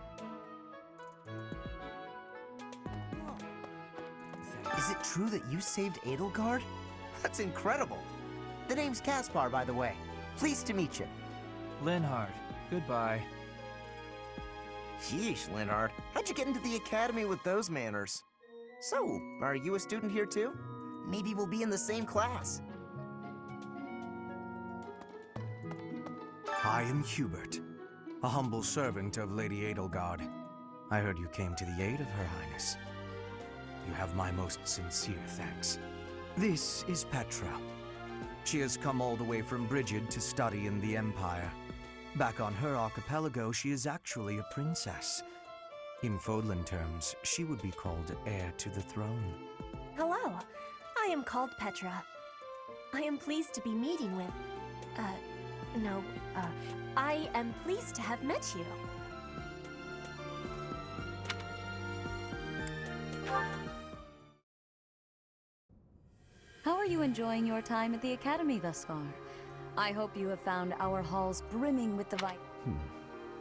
S12: Is it true that you saved Edelgard? That's incredible. The name's Caspar, by the way. Pleased to meet you.
S14: Linhard, goodbye.
S12: Sheesh, Linhard. How'd you get into the Academy with those manners? So, are you a student here too? Maybe we'll be in the same class.
S4: I am Hubert, a humble servant of Lady Edelgard. I heard you came to the aid of Her Highness. You have my most sincere thanks. This is Petra. She has come all the way from Brigid to study in the Empire. Back on her archipelago, she is actually a princess. In Fodlan terms, she would be called heir to the throne.
S23: Hello, I am called Petra. I am pleased to be meeting with... I am pleased to have met you.
S1: How are you enjoying your time at the Academy thus far? I hope you have found our halls brimming with the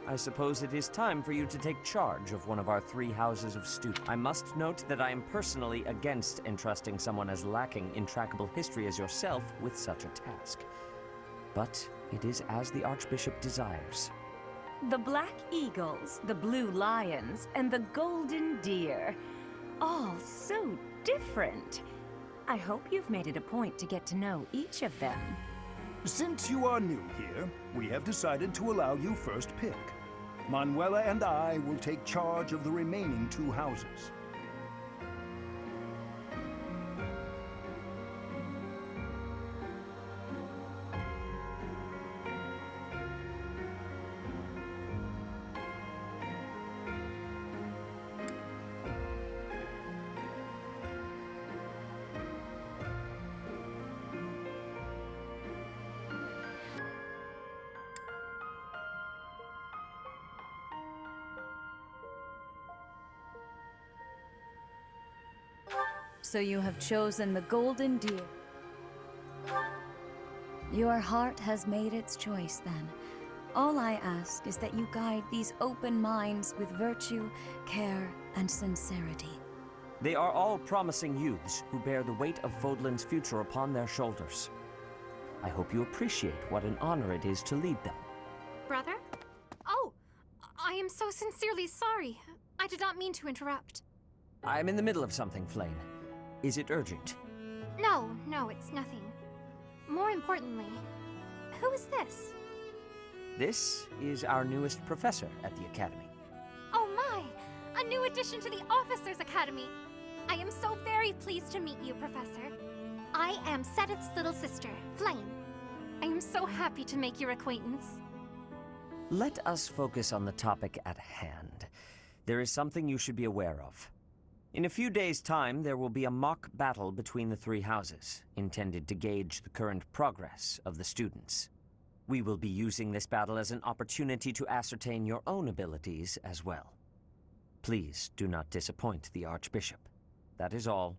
S9: I suppose it is time for you to take charge of one of our 3 houses of students. I must note that I am personally against entrusting someone as lacking in trackable history as yourself with such a task. But it is as the Archbishop desires.
S10: The black eagles, the blue lions, and the golden deer. All so different. I hope you've made it a point to get to know each of them.
S11: Since you are new here, we have decided to allow you first pick. Manuela and I will take charge of the remaining 2 houses.
S1: So you have chosen the golden deer. Your heart has made its choice, then. All I ask is that you guide these open minds with virtue, care, and sincerity.
S9: They are all promising youths who bear the weight of Fodlan's future upon their shoulders. I hope you appreciate what an honor it is to lead them.
S24: Brother? Oh, I am so sincerely sorry. I did not mean to interrupt.
S9: I am in the middle of something, Flane. Is it urgent?
S24: No, it's nothing. More importantly, who is this?
S9: This is our newest professor at the Academy.
S24: Oh my! A new addition to the Officers' Academy! I am so very pleased to meet you, Professor. I am Sedith's little sister, Flame. I am so happy to make your acquaintance.
S9: Let us focus on the topic at hand. There is something you should be aware of. In a few days' time, there will be a mock battle between the 3 houses, intended to gauge the current progress of the students. We will be using this battle as an opportunity to ascertain your own abilities as well. Please do not disappoint the Archbishop. That is all.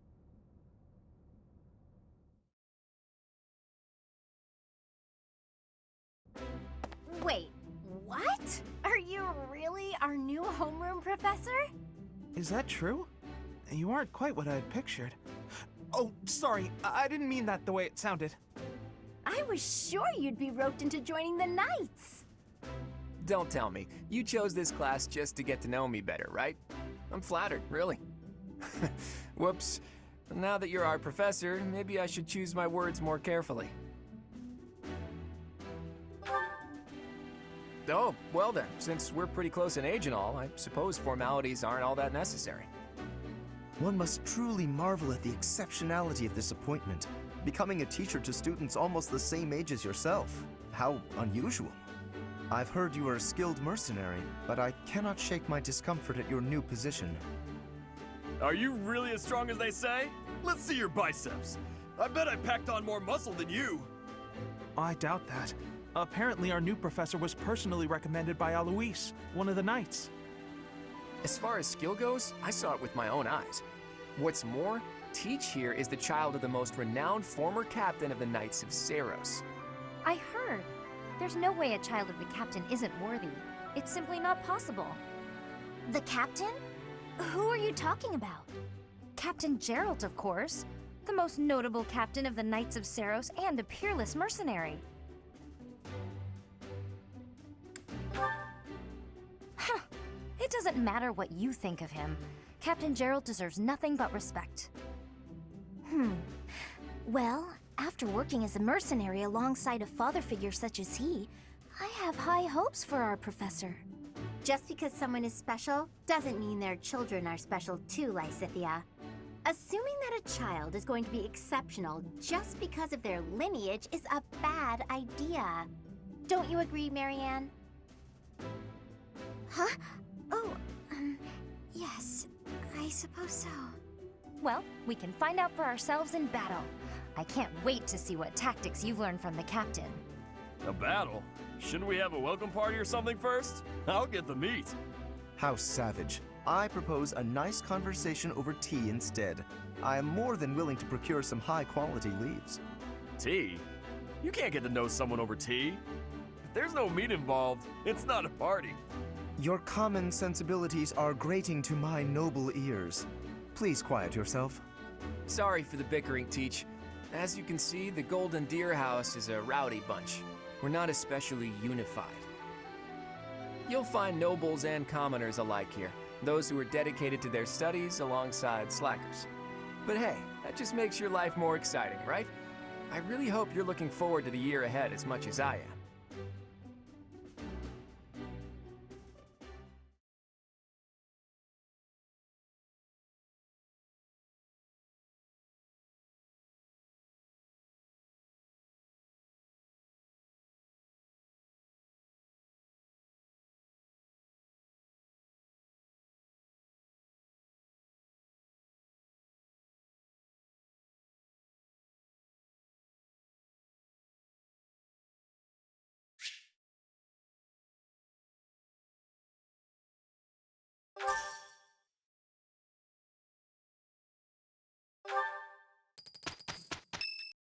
S23: Wait, what? Are you really our new homeroom professor?
S14: Is that true? You aren't quite what I had pictured. Oh, sorry, I didn't mean that the way it sounded.
S23: I was sure you'd be roped into joining the Knights.
S7: Don't tell me. You chose this class just to get to know me better, right? I'm flattered, really. Whoops. Now that you're our professor, maybe I should choose my words more carefully. Oh, well then, since we're pretty close in age and all, I suppose formalities aren't all that necessary.
S13: One must truly marvel at the exceptionality of this appointment. Becoming a teacher to students almost the same age as yourself. How unusual. I've heard you are a skilled mercenary, but I cannot shake my discomfort at your new position.
S16: Are you really as strong as they say? Let's see your biceps. I bet I packed on more muscle than you.
S14: I doubt that. Apparently our new professor was personally recommended by Alois, one of the Knights.
S7: As far as skill goes, I saw it with my own eyes. What's more, teach here is the child of the most renowned former captain of the Knights of Cerros.
S15: I heard. There's no way a child of the captain isn't worthy. It's simply not possible.
S2: The captain? Who are you talking about?
S15: Captain Geralt, of course. The most notable captain of the Knights of Cerros and a peerless mercenary. Huh. It doesn't matter what you think of him. Captain Geralt deserves nothing but respect.
S2: Well, after working as a mercenary alongside a father figure such as he, I have high hopes for our professor.
S23: Just because someone is special doesn't mean their children are special too, Lysithia. Assuming that a child is going to be exceptional just because of their lineage is a bad idea. Don't you agree, Marianne?
S2: Huh? Oh, yes, I suppose so.
S15: Well, we can find out for ourselves in battle. I can't wait to see what tactics you've learned from the captain.
S16: A battle? Shouldn't we have a welcome party or something first? I'll get the meat.
S13: How savage. I propose a nice conversation over tea instead. I am more than willing to procure some high-quality leaves.
S16: Tea? You can't get to know someone over tea. If there's no meat involved, it's not a party.
S13: Your common sensibilities are grating to my noble ears. Please quiet yourself.
S7: Sorry for the bickering, Teach. As you can see, the Golden Deer House is a rowdy bunch. We're not especially unified. You'll find nobles and commoners alike here, those who are dedicated to their studies alongside slackers. But hey, that just makes your life more exciting, right? I really hope you're looking forward to the year ahead as much as I am.